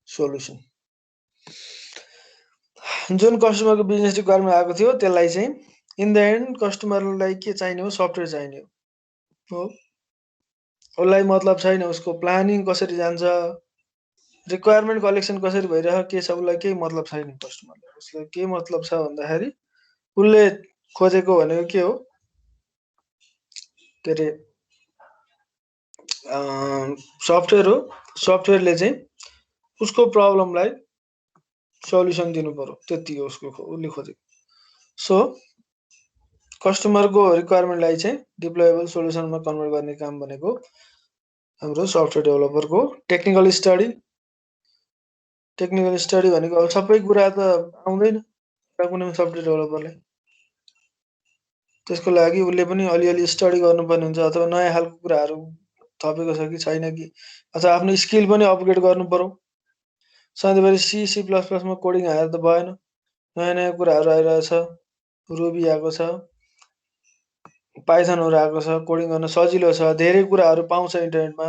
solution. जुन कस्टमरको business requirement आएको थियो त्यसलाई चाहिँ इन द एन्ड कस्टमरलाई के चाहिने हो? सफ्टवेयर चाहिने हो। उसलाई मतलब छैन उसको प्लानिङ कसरी जान्छ, रिक्वायरमेन्ट कलेक्सन कसरी भइरहेको के छ, उसलाई केही मतलब छैन कस्टमरलाई। उसलाई के मतलब छ भन्दाखेरि उसले खोजेको भनेको के हो? के अरे सफ्टवेयर हो। सफ्टवेयरले चाहिँ उसको प्रब्लमलाई सल्युसन दिनु पर्यो, त्यति हो उसको उसले खोजेको। सो कस्टमरको रिक्वायरमेन्टलाई चाहिँ डिप्लोएबल सोल्युसनमा कन्भर्ट गर्ने काम भनेको हाम्रो सफ्टवेयर डेभलपरको। टेक्निकल स्टडी भनेको अब सबै कुरा त आउँदैन कुनै सफ्टवेयर डेभलपरलाई। त्यसको लागि उसले पनि अलिअलि स्टडी गर्नुपर्ने हुन्छ, अथवा नयाँ खालको कुराहरू थपेको छ कि छैन कि, अथवा आफ्नो स्किल पनि अपग्रेड गर्नु पर्यो। सधैँभरि सी प्लस प्लसमा कोडिङ आएर त भएन, नयाँ नयाँ कुराहरू आइरहेछ, रुबी आएको छ, पाइथनहरू आएको छ, कोडिङ गर्न सजिलो छ, धेरै कुराहरू पाउँछ इन्टरनेटमा।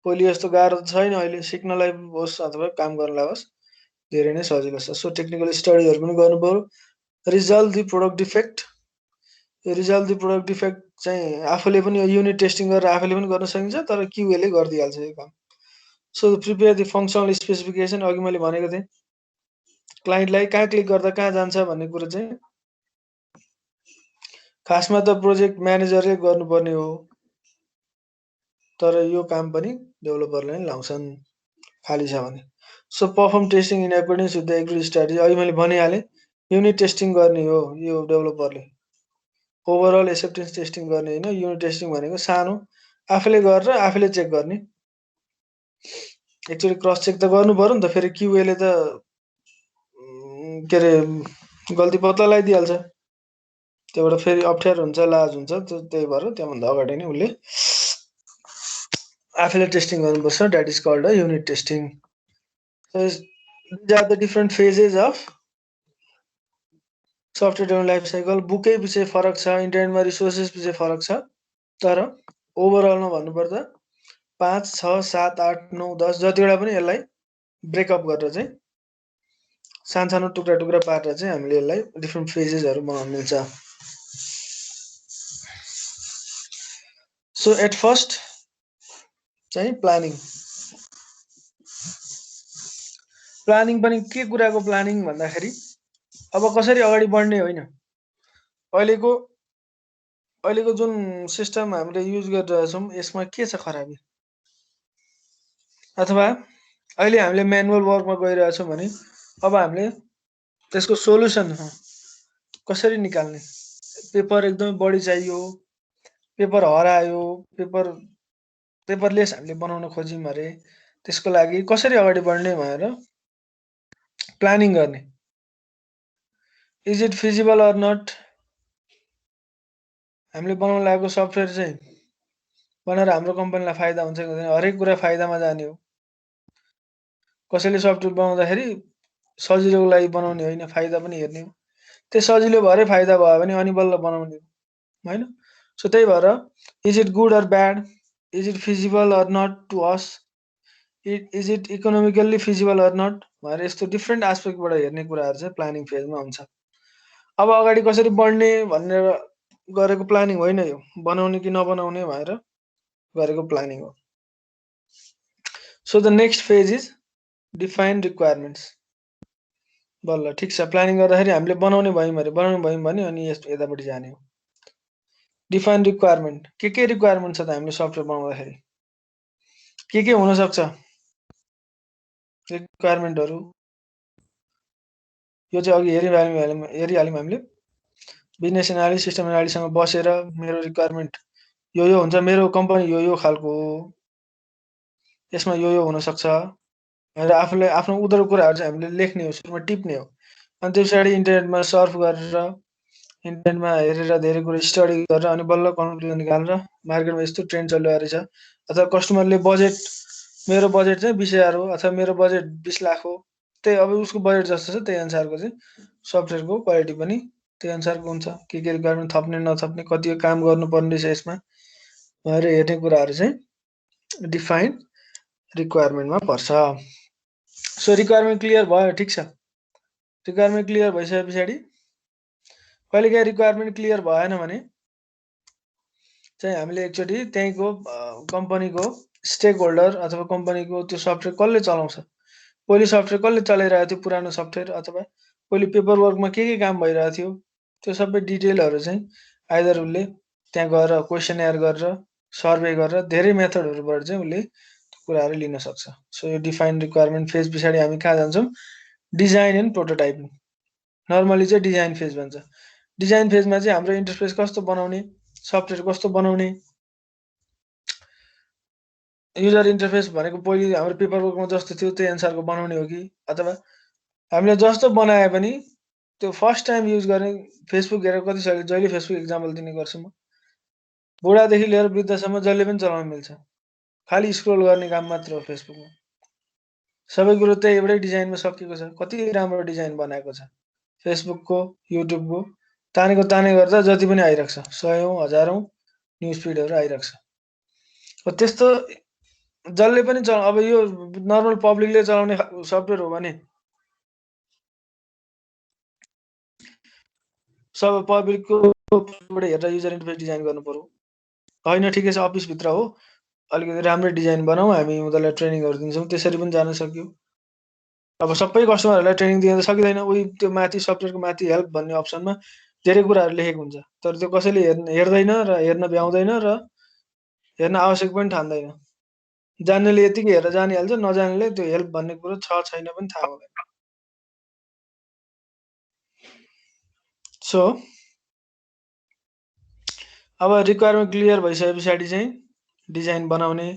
पहिले जस्तो गाह्रो त छैन अहिले, सिक्नलाई होस् अथवा काम गर्नलाई होस् धेरै नै सजिलो छ। सो टेक्निकल स्टडीहरू पनि गर्नु पर्यो। Resolve the product defect. यो रिजल्भ दि प्रोडक्ट डिफेक्ट चाहिँ आफूले पनि युनिट टेस्टिङ गरेर आफूले पनि गर्न सकिन्छ, तर क्युएले गरिदिइहाल्छ यो काम। So prepare the functional specification. अघि मैले भनेको थिएँ क्लाइन्टलाई कहाँ क्लिक गर्दा कहाँ जान्छ भन्ने कुरो चाहिँ खासमा त प्रोजेक्ट म्यानेजरले गर्नुपर्ने हो, तर यो काम पनि डेभलपरले नै लाउँछन् खाली छ भने। So perform testing in accordance with the agreed strategy. अघि मैले भनिहालेँ युनिट टेस्टिङ गर्ने हो यो डेभलपरले, ओभरअल एक्सेप्टेन्स टेस्टिङ गर्ने होइन। युनिट टेस्टिङ भनेको सानो आफूले गरेर आफूले चेक गर्ने। एकचोटि क्रस चेक त गर्नु पर्यो नि त, फेरि क्युएले त के अरे गल्ती पत्ता लगाइदिइहाल्छ, त्योबाट फेरि अप्ठ्यारो हुन्छ, लाज हुन्छ। त्यही भएर त्योभन्दा अगाडि नै उसले आफूले टेस्टिङ गर्नुपर्छ। That is called a unit testing. These are the different phases of software development life cycle. बुकै पछि फरक छ, इन्टरनेटमा रिसोर्सेस पछि फरक छ, तर ओभरअलमा भन्नुपर्दा 5, 6, 7, 8, 9, 10 जतिवटा पनि यसलाई ब्रेकअप गरेर चाहिँ सानो टुक्रा टुक्रा पारेर चाहिँ हामीले यसलाई डिफ्रेन्ट फेजेसहरू बनाउन मिल्छ। सो एट फर्स्ट चाहिँ प्लानिङ पनि के कुराको प्लानिङ भन्दाखेरि अब कसरी अगाडि बढ्ने होइन। अहिलेको जुन सिस्टम हामीले युज गरिरहेछौँ यसमा के छ खराबी, अथवा अहिले हामीले म्यानुअल वर्कमा गइरहेछौँ भने अब हामीले त्यसको सोल्युसन कसरी निकाल्ने। पेपर एकदमै बढी चाहियो, पेपर हरायो, पेपरलेस हामीले बनाउन खोज्यौँ अरे त्यसको लागि कसरी अगाडि बढ्ने भनेर प्लानिङ गर्ने। Is it feasible or not. हामीले बनाउन लागेको सफ्टवेयर चाहिँ बनाएर हाम्रो कम्पनीलाई फाइदा हुन्छ कि हुँदैन, हरेक कुरा फाइदामा जाने हो। कसैले सफ्टवेयर बनाउँदाखेरि सजिलोको लागि बनाउने होइन, फाइदा पनि हेर्ने हो। त्यो सजिलो भएरै फाइदा भयो भने अनि बल्ल बनाउने हो होइन। सो त्यही भएर is it good or bad, is it feasible or not to us, is it economically feasible or not भनेर यस्तो डिफ्रेन्ट एस्पेक्टबाट हेर्ने कुराहरू चाहिँ प्लानिङ फेजमा हुन्छ। अब अगाडि कसरी बढ्ने भनेर गरेको प्लानिङ होइन यो, बनाउने कि नबनाउने भनेर गरेको प्लानिङ हो। So the next phase is define requirements. बल्ल ठिक छ, प्लानिङ गर्दाखेरि हामीले बनाउने भयौँ भने अनि यतापट्टि जाने हो। डिफाइन रिक्वायरमेन्ट, के रिक्वायरमेन्ट छ त हामीले सफ्टवेयर बनाउँदाखेरि के हुनसक्छ रिक्वायरमेन्टहरू, यो चाहिँ अघि हेरिहाल्यौँ हामीले। बिजनेस एनालिस्ट सिस्टम एनालिस्टसँग बसेर मेरो रिक्वायरमेन्ट यो हुन्छ, मेरो कम्पनी यो खालको हो, यसमा यो हुनसक्छ भनेर आफूले आफ्नो उनीहरू कुराहरू चाहिँ हामीले लेख्ने हो, सुरुमा टिप्ने हो। अनि त्यो पछाडि इन्टरनेटमा सर्फ गरेर, इन्टरनेटमा हेरेर धेरै कुरा स्टडी गरेर अनि बल्ल कन्क्लुजन निकालेर मार्केटमा यस्तो ट्रेन्ड चलिरहेको रहेछ अथवा कस्टमरले बजेट मेरो बजेट चाहिँ 20,000 हो अथवा मेरो बजेट 20 लाख हो, त्यही अब उसको बजेट जस्तो छ त्यही अनुसारको चाहिँ सफ्टवेयरको क्वालिटी पनि त्यही अनुसारको हुन्छ। के रिक्वायरमेन्ट थप्ने नथप्ने, कति काम गर्नुपर्ने रहेछ यसमा भनेर हेर्ने कुराहरू चाहिँ डिफाइन रिक्वायरमेन्टमा पर्छ। सो रिक्वायरमेन्ट क्लियर भयो, ठिक छ। रिक्वायरमेन्ट क्लियर भइसके पछाडि कहिलेकाहीँ रिक्वायरमेन्ट क्लियर भएन भने चाहिँ हामीले एकचोटि त्यहीँको कम्पनीको स्टेक होल्डर अथवा कम्पनीको त्यो सफ्टवेयर कसले चलाउँछ, पहिले सफ्टवेयर कसले चलाइरहेको थियो पुरानो सफ्टवेयर अथवा पहिले पेपर वर्कमा के काम भइरहेको थियो, त्यो सबै डिटेलहरू चाहिँ आइदर उसले त्यहाँ गएर क्वेसनएयर गरेर सर्वे गरेर धेरै मेथडहरूबाट चाहिँ उसले कुराहरू लिन सक्छ। सो यो डिफाइन रिक्वायरमेन्ट फेज पछाडि हामी कहाँ जान्छौँ, डिजाइन एन्ड प्रोटोटाइपिङ। नर्मली चाहिँ डिजाइन फेज भन्छ। डिजाइन फेजमा चाहिँ हाम्रो इन्टरफेस कस्तो बनाउने, सफ्टवेयर कस्तो बनाउने, युजर इन्टरफेस भनेको पहिले हाम्रो पेपर वर्कमा जस्तो थियो त्यही अनुसारको बनाउने हो कि अथवा हामीले जस्तो बनाए पनि त्यो फर्स्ट टाइम युज गर्ने, फेसबुक हेरेर कति जहिले फेसबुक इक्जाम्पल दिने गर्छु म, बुढादेखि लिएर वृद्धसम्म जसले पनि चलाउन मिल्छ, खालि स्क्रोल गर्ने काम मात्र हो फेसबुकमा। सबै कुरो त्यही एउटै डिजाइनमा सकिएको छ, कति राम्रो डिजाइन बनाएको छ फेसबुकको, युट्युबको, तानेको ताने गर्दा जति पनि आइरहेको छ, 100औँ 1000औँ न्युज फिडहरू आइरहेको छ। त्यस्तो जसले पनि अब यो नर्मल पब्लिकले चलाउने सफ्टवेयर हो भने सब पब्लिककोबाट हेरेर युजर इन्टरफेस डिजाइन गर्नु पर्यो। होइन ठिकै छ, अफिसभित्र हो, अलिकति राम्रै डिजाइन बनाऊ, हामी उनीहरूलाई ट्रेनिङहरू दिन्छौँ, त्यसरी पनि जान सक्यो। अब सबै कस्टमरहरूलाई ट्रेनिङ दिन त सकिँदैन, उही त्यो माथि सफ्टवेयरको माथि हेल्प भन्ने अप्सनमा धेरै कुराहरू लेखेको हुन्छ, तर त्यो कसैले हेर्दैन र हेर्न भ्याउँदैन र हेर्न आवश्यक पनि ठान्दैन। जान्नेले यतिकै हेरेर जानिहाल्छ, नजान्नेले त्यो हेल्प भन्ने कुरो छ छैन पनि थाहा हुँदैन। सो अब रिक्वायरमेन्ट क्लियर भइसके पछाडि चाहिँ डिजाइन बनाउने,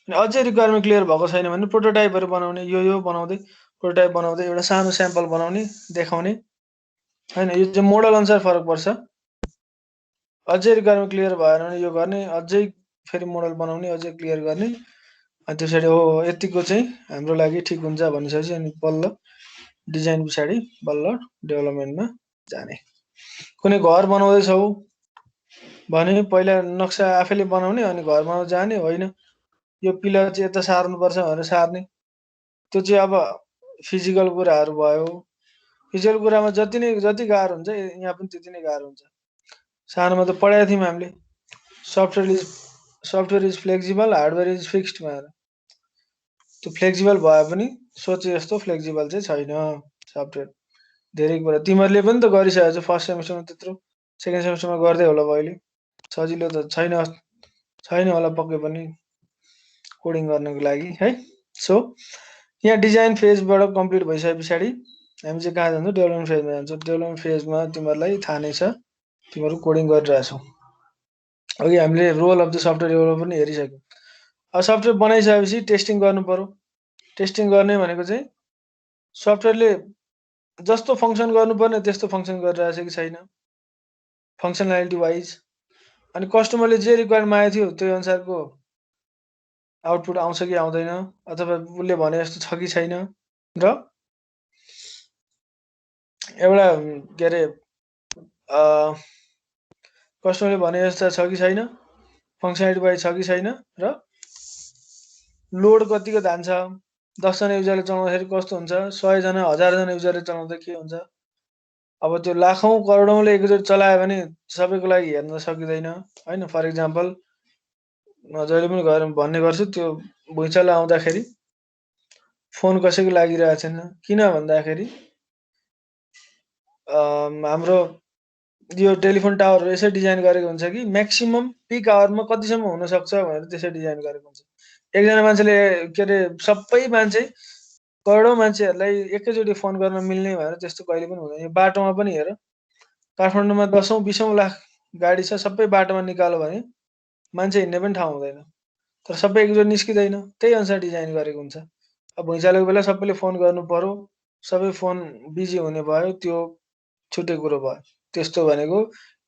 अनि अझै रिक्वायरमेन्ट क्लियर भएको छैन भने प्रोटोटाइपहरू बनाउने, यो बनाउँदै प्रोटोटाइप बनाउँदै एउटा सानो स्याम्पल बनाउने, देखाउने, होइन यो चाहिँ मोडल अनुसार फरक पर्छ। अझै रिक्वायरमेन्ट क्लियर भएन भने यो गर्ने, अझै फेरि मोडल बनाउने, अझै क्लियर गर्ने, अनि त्यो पछाडि यतिको चाहिँ हाम्रो लागि ठिक हुन्छ भनिसकेपछि अनि बल्ल डिजाइन पछाडि बल्ल डेभलपमेन्टमा जाने। कुनै घर बनाउँदैछौ भने पहिला नक्सा आफैले बनाउने अनि घर बनाउन जाने, होइन यो पिलर चाहिँ यता सार्नुपर्छ भनेर सार्ने। त्यो चाहिँ अब फिजिकल कुराहरू भयो। फिजिकल कुरामा जति गाह्रो हुन्छ यहाँ पनि त्यति नै गाह्रो हुन्छ। सानोमा त पढाएको थियौँ हामीले, software is flexible, hardware is fixed भनेर। त्यो फ्लेक्सिबल भए पनि सोचे जस्तो फ्लेक्सिबल चाहिँ छैन सफ्टवेयर। धेरै कुरा तिमीहरूले पनि त गरिसकेको छ फर्स्ट सेमेस्टरमा, त्यत्रो सेकेन्ड सेमेस्टरमा गर्दै होला अहिले। सजिलो त छैन होला पक्कै पनि कोडिङ गर्नको लागि है। सो यहाँ डिजाइन फेजबाट कम्प्लिट भइसके पछाडि हामी चाहिँ कहाँ जान्छौँ, डेभलपमेन्ट फेजमा जान्छौँ। डेभलपमेन्ट फेजमा तिमीहरूलाई थाहा नै छ, तिमीहरू कोडिङ गरिरहेछौ। अघि हामीले role of the software developer पनि हेरिसक्यौँ। अब सफ्टवेयर बनाइसकेपछि टेस्टिङ गर्नु पर्यो। टेस्टिङ गर्ने भनेको चाहिँ सफ्टवेयरले जस्तो फङ्सन गर्नुपर्ने त्यस्तो फङ्सन गरिरहेछ कि छैन, फङ्सनालिटी वाइज, अनि कस्टमरले जे रिक्वायरमेन्ट मागेको थियो त्यो अनुसारको आउटपुट आउँछ कि आउँदैन, अथवा उसले भने जस्तो छ कि छैन, र एउटा के अरे कस्टमरले भने जस्तो छ कि छैन, फङ्सनालिटी वाइज छ कि छैन, र लोड कतिको जान्छ, 10 जना युजरले चलाउँदाखेरि कस्तो हुन्छ, 100 जना 1000 जना युजरले चलाउँदा के हुन्छ। अब त्यो लाखौँ करोडौँले एकैचोटि चलायो भने सबैको लागि हेर्न सकिँदैन, होइन। फर इक्जाम्पल जहिले पनि गएर भन्ने गर्छु, त्यो भुइँचालो आउँदाखेरि फोन कसैको लागिरहेको छैन, किन भन्दाखेरि हाम्रो यो टेलिफोन टावरहरू यसरी डिजाइन गरेको हुन्छ कि म्याक्सिमम् पिक आवरमा कतिसम्म हुनसक्छ भनेर त्यसरी डिजाइन गरेको हुन्छ। एकजना मान्छेले के अरे सबै मान्छे करोडौँ मान्छेहरूलाई एकैचोटि फोन गर्न मिल्ने भनेर त्यस्तो कहिले पनि हुँदैन। यो बाटोमा पनि हेर, काठमाडौँमा 10औं-20औं लाख गाडी छ, सबै बाटोमा निकाल्यो भने मान्छे हिँड्ने पनि ठाउँ हुँदैन। तर सबै एकचोटि निस्किँदैन, त्यही अनुसार डिजाइन गरेको हुन्छ। अब भुइँचालोको बेला सबैले फोन गर्नु पर्यो, सबै फोन बिजी हुने भयो, त्यो छुट्टै कुरो भयो। त्यस्तो भनेको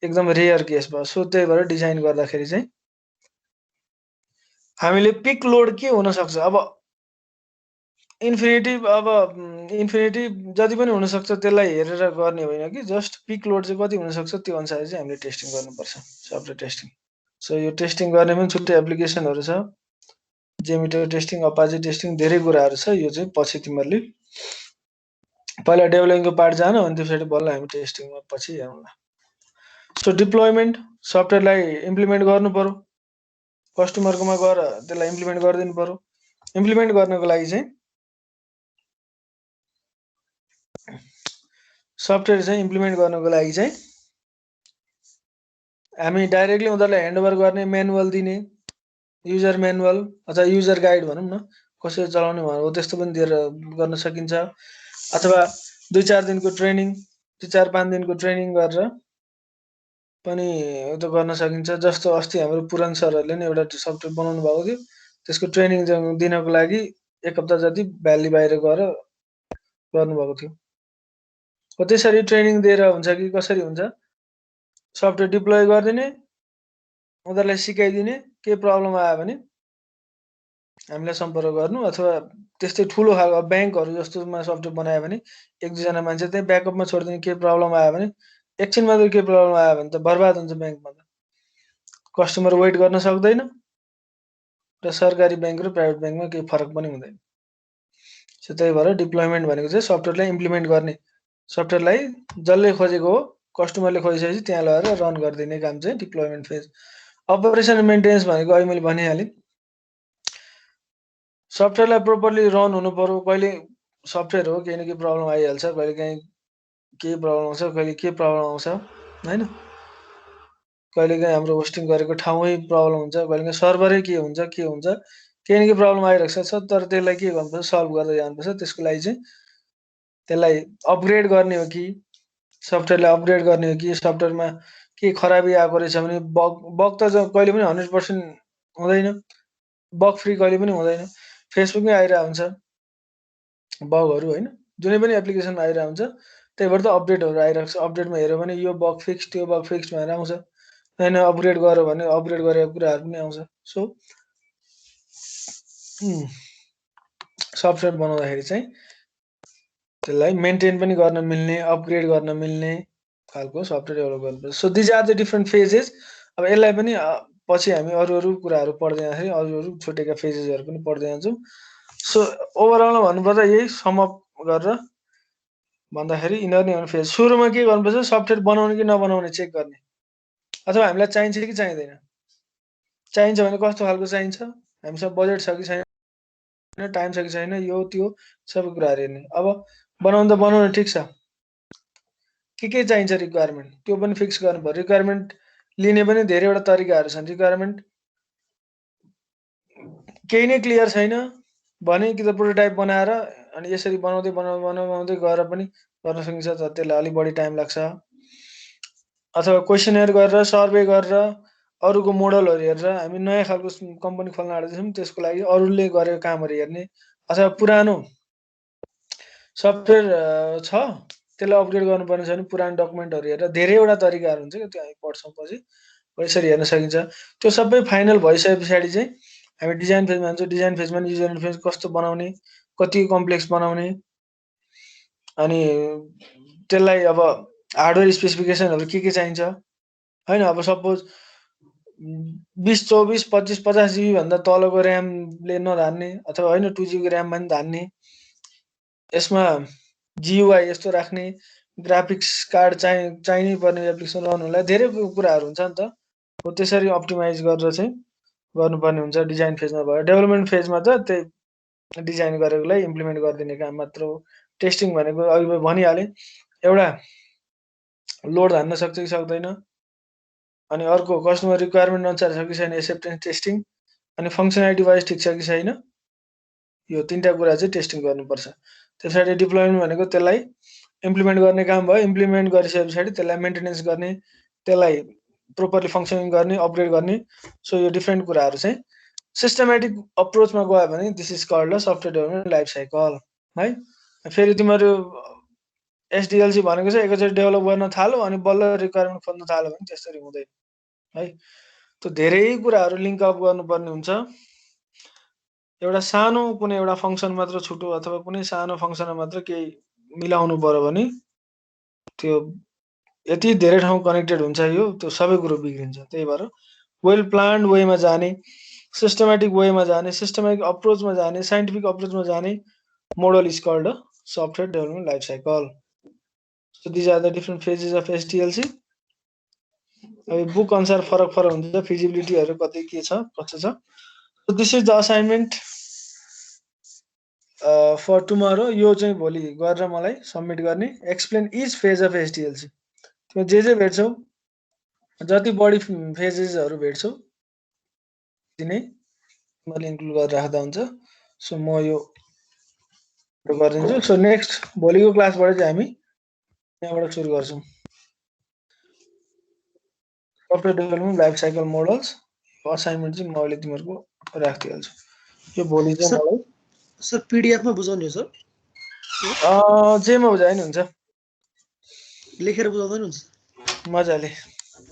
एकदम रेयर केस भयो। सो त्यही भएर डिजाइन गर्दाखेरि चाहिँ हामीले पिक लोड के हुनसक्छ, अब इन्फिनिटी जति पनि हुनसक्छ त्यसलाई हेरेर गर्ने होइन कि जस्ट पिक लोड चाहिँ कति हुनसक्छ त्यो अनुसार चाहिँ हामीले टेस्टिङ गर्नुपर्छ, सफ्टवेयर टेस्टिङ। सो यो टेस्टिङ गर्ने पनि छुट्टै एप्लिकेसनहरू छ, जेमिटर टेस्टिङ, अपाचे टेस्टिङ, धेरै कुराहरू छ। यो चाहिँ पछि तिमीहरूले पहिला डेभलपिङको पार्ट जानु, अनि त्यसपछि बल्ल हामी टेस्टिङमा पछि हेरौँला। सो डिप्लोयमेन्ट, सफ्टवेयरलाई इम्प्लिमेन्ट गर्नु पर्यो, कस्टमरकोमा गएर त्यसलाई इम्प्लिमेन्ट गरिदिनु पर्यो। इम्प्लिमेन्ट गर्नको लागि चाहिँ सफ्टवेयर चाहिँ इम्प्लिमेन्ट गर्नको लागि चाहिँ हामी डाइरेक्टली उनीहरूलाई ह्यान्डओभर गर्ने, म्यानुअल दिने, युजर म्यानुअल अथवा युजर गाइड भनौँ न, कसरी चलाउने हो त्यस्तो पनि दिएर गर्न सकिन्छ। अथवा 2-4 दिनको ट्रेनिङ, 4-5 दिनको ट्रेनिङ गरेर पनि त्यो गर्न सकिन्छ। जस्तो अस्ति हाम्रो पुरान सरहरूले नै एउटा सफ्टवेयर बनाउनु भएको थियो, त्यसको ट्रेनिङ दिनको लागि 1 हप्ता जति भ्याली बाहिर गएर गर्नुभएको थियो। हो त्यसरी ट्रेनिङ दिएर हुन्छ कि कसरी हुन्छ, सफ्टवेयर डिप्लोय गरिदिने, उनीहरूलाई सिकाइदिने, केही प्रब्लम आयो भने हामीलाई सम्पर्क गर्नु। अथवा त्यस्तै ठुलो खालको ब्याङ्कहरू जस्तोमा सफ्टवेयर बनायो भने 1-2 जना मान्छे त्यही ब्याकअपमा छोडिदिने, केही प्रब्लम आयो भने। एकछिनमा त केही प्रब्लम आयो भने त बर्बाद हुन्छ ब्याङ्कमा त, कस्टमर वेट गर्न सक्दैन र सरकारी ब्याङ्क र प्राइभेट ब्याङ्कमा केही फरक पनि हुँदैन। सो त्यही भएर डिप्लोयमेन्ट भनेको चाहिँ सफ्टवेयरलाई इम्प्लिमेन्ट गर्ने, सफ्टवेयरलाई जसले खोजेको हो, कस्टमरले खोजिसकेपछि त्यहाँ लगेर रन गरिदिने काम चाहिँ डिप्लोयमेन्ट फेज। अपरेसन मेन्टेनेन्स भनेको अहिले मैले भनिहालेँ, सफ्टवेयरलाई प्रोपरली रन हुनु पर्यो। कहिले सफ्टवेयर हो, केही न केही प्रब्लम आइहाल्छ, कहिले काहीँ केही प्रब्लम आउँछ, कहिले के प्रब्लम आउँछ हैन। कहिलेकाहीँ हाम्रो होस्टिङ गरेको ठाउँमै प्रब्लम हुन्छ, कहिलेकाहीँ सर्भरै के हुन्छ, केही न केही प्रब्लम आइरहेको छ। तर त्यसलाई के गर्नुपर्छ, सल्भ गर्दै जानुपर्छ। त्यसको लागि चाहिँ त्यसलाई अपग्रेड गर्ने हो कि, सफ्टवेयरलाई अपग्रेड गर्ने हो कि, सफ्टवेयरमा केही खराबी आएको रहेछ भने बग त कहिले पनि 100% हुँदैन, बग फ्री कहिले पनि हुँदैन। फेसबुकमै आइरहेको हुन्छ बगहरू हैन, जुनै पनि एप्लिकेसनमा आइरहेको हुन्छ। त्यही भएर त अपडेटहरू आइरहेको छ। अपडेटमा हेऱ्यो भने यो बग फिक्स, त्यो बग फिक्स भनेर आउँछ। हैन अपग्रेड गर्यो भने अपग्रेड गरेको कुराहरू पनि आउँछ। सो सफ्टवेयर बनाउँदाखेरि चाहिँ त्यसलाई मेन्टेन पनि गर्न मिल्ने, अपग्रेड गर्न मिल्ने खालको सफ्टवेयर डेभलप गर्नुपर्छ। So these are the different phases. अब यसलाई पनि पछि हामी अरू कुराहरू पढ्दै जाँदाखेरि अरू छुटेका फेजेसहरू पनि पढ्दै जान्छौँ। सो ओभरअलमा भन्नुपर्दा यही समअप गरेर भन्दाखेरि यिनीहरू फेज। सुरुमा के गर्नुपर्छ, सफ्टवेयर बनाउने कि नबनाउने चेक गर्ने, अथवा हामीलाई चाहिन्छ कि चाहिँदैन। चाहिन्छ भने कस्तो खालको चाहिन्छ, हामीसँग बजेट छ कि छैन, टाइम छ कि छैन, यो त्यो सबै कुराहरू हेर्ने। अब बनाउनु त बनाउने ठिक छ, के चाहिन्छ रिक्वायरमेन्ट त्यो पनि फिक्स गर्नुपर्यो। रिक्वायरमेन्ट लिने पनि धेरैवटा तरिकाहरू छन्। रिक्वायरमेन्ट केही नै क्लियर छैन भने कि त प्रोटोटाइप बनाएर अनि यसरी बनाउँदै गएर पनि गर्न सकिन्छ, तर त्यसलाई अलिक बढी टाइम लाग्छ। अथवा क्वेसनयर गरेर, सर्वे गरेर, अरूको मोडलहरू हेरेर हामी नयाँ खालको कम्पनी खोल्न आँट्दैछौँ, त्यसको लागि अरूले गरेको कामहरू हेर्ने। अथवा पुरानो सफ्टवेयर छ त्यसलाई अपग्रेड गर्नुपर्ने छ भने पुरानो डकुमेन्टहरू हेरेर धेरैवटा तरिकाहरू हुन्छ कि त्यो हामी पढ्छौँ पछि, यसरी हेर्न सकिन्छ। त्यो सबै फाइनल भइसके पछाडि चाहिँ हामी डिजाइन फेजमा जान्छौँ। डिजाइन फेजमा युजर इन्टरफेस कस्तो बनाउने, कति कम्प्लेक्स बनाउने, अनि त्यसलाई अब हार्डवेयर स्पेसिफिकेसनहरू के चाहिन्छ हैन। अब सपोज 20, 24, 25, 50 GB भन्दा तलको ऱ्यामले नधान्ने, अथवा हैन 2 GB ऱ्याममा पनि धान्ने, यसमा GUI यस्तो राख्ने, ग्राफिक्स कार्ड चाहिनै पर्ने एप्लिकेसन रन हुनलाई धेरै कुराहरू हुन्छ नि त। हो त्यसरी अप्टिमाइज गरेर चाहिँ गर्नुपर्ने हुन्छ डिजाइन फेजमा भयो। डेभलपमेन्ट फेजमा त त्यही डिजाइन गरेकोलाई इम्प्लिमेन्ट गरिदिने काम मात्र हो। टेस्टिङ भनेको अघि मैले भनिहालेँ, एउटा लोड हान्न सक्छ कि सक्दैन, अनि अर्को कस्टमर रिक्वायरमेन्ट अनुसार छ कि छैन एक्सेप्टेन्स टेस्टिङ, अनि फङ्सनालिटी वाइज ठिक छ कि छैन, यो 3टा कुरा चाहिँ टेस्टिङ गर्नुपर्छ। त्यसपछि डिप्लोयमेन्ट भनेको त्यसलाई इम्प्लिमेन्ट गर्ने काम भयो। इम्प्लिमेन्ट गरिसके पछाडि त्यसलाई मेन्टेनेन्स गर्ने, त्यसलाई प्रोपरली फङ्सनिङ गर्ने, अपग्रेड गर्ने। सो यो डिफ्रेन्ट कुराहरू चाहिँ सिस्टमेटिक अप्रोचमा गयो भने this is called a software development life cycle है। फेरि तिमीहरू एसडिएलसी भनेको चाहिँ एकैचोटि डेभलप गर्न थाल्यो अनि बल्ल रिक्वायरमेन्ट खोज्न थाल्यो भने त्यसरी हुँदैन है। त्यो धेरै कुराहरू लिङ्क अप गर्नुपर्ने हुन्छ। एउटा सानो कुनै एउटा फङ्सन मात्र छुट्यो अथवा कुनै सानो फङ्सनमा मात्र केही मिलाउनु पर्यो भने त्यो यति धेरै ठाउँ कनेक्टेड हुन्छ यो, त्यो सबै कुरो बिग्रिन्छ। त्यही भएर वेल प्लान्ड वेमा जाने, सिस्टमेटिक वेमा जाने, सिस्टमेटिक अप्रोचमा जाने, साइन्टिफिक अप्रोचमा जाने model is called a software development life cycle. So these are the different phases of SDLC. अब बुक अनुसार फरक फरक हुन्छ, फिजिबिलिटीहरू कति के छ कस्तो छ। So this is the assignment for tomorrow. यो चाहिँ भोलि गरेर मलाई सबमिट गर्ने। Explain each phase of SDLC. तिमी जे भेट्छौ, जति बढी फेजेसहरू भेट्छौ तिनै मैले इन्क्लुड गरेर राख्दा हुन्छ। सो म यो गरिदिन्छु। सो नेक्स्ट भोलिको क्लासबाट चाहिँ हामी यहाँबाट सुरु गर्छौँ। Software development life cycle models assignment चाहिँ म अहिले तिमीहरूको राखिदिइहाल्छु। यो भोलि चाहिँ मलाई सर पीडीएफमा बुझाउने हो सर? जेमा बुझाए नि हुन्छ, लेखेर बुझाउँदा नि हुन्छ मजाले,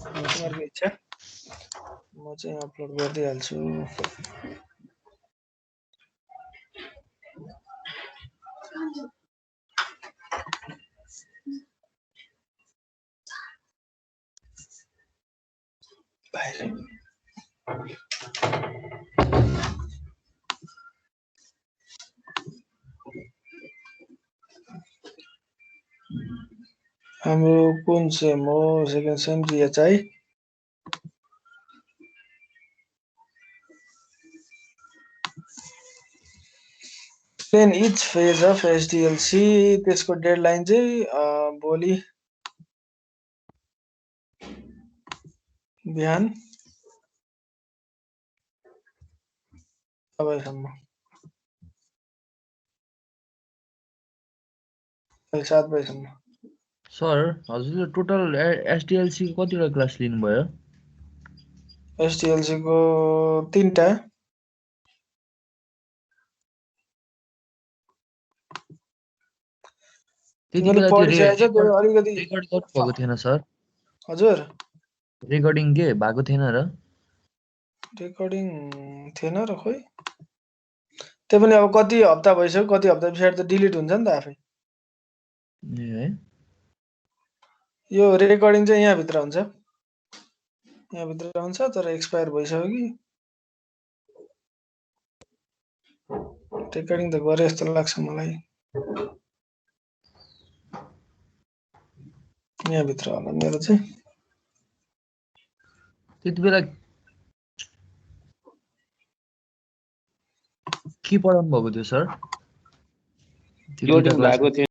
तिमीहरूको इच्छा। म चाहिँ अपलोड गरिदिइहाल्छु। हाम्रो कुन सेम हो? Second sem G H I. Then each phase of SDLC, त्यसको डेडलाइन चाहिँ भोलि बिहान 6 बजेसम्म, 7 बजेसम्म। सर हजुरले टोटल एसडिएलसी को कतिवटा क्लास लिनुभयो? एसडिएलसी को 3टा। त्यति बेला त्यो अलिकति रेकर्ड गर्नुभएको थिएन सर? हजुर रेकर्डिङ के भएको थिएन र? रेकर्डिङ थिएन र खोइ। त्यो पनि अब कति हप्ता भइसक्यो, कति हप्ता पछाडि त डिलिट हुन्छ नि त आफै। ए यो रेकर्डिङ चाहिँ यहाँभित्र हुन्छ, यहाँभित्र हुन्छ, तर एक्सपायर भइसक्यो कि। रेकर्डिङ त गरे जस्तो लाग्छ मलाई, यहाँभित्र होला मेरो चाहिँ। त्यति बेला के पढाउनु भएको थियो सर? लोडिङ भएको थियो।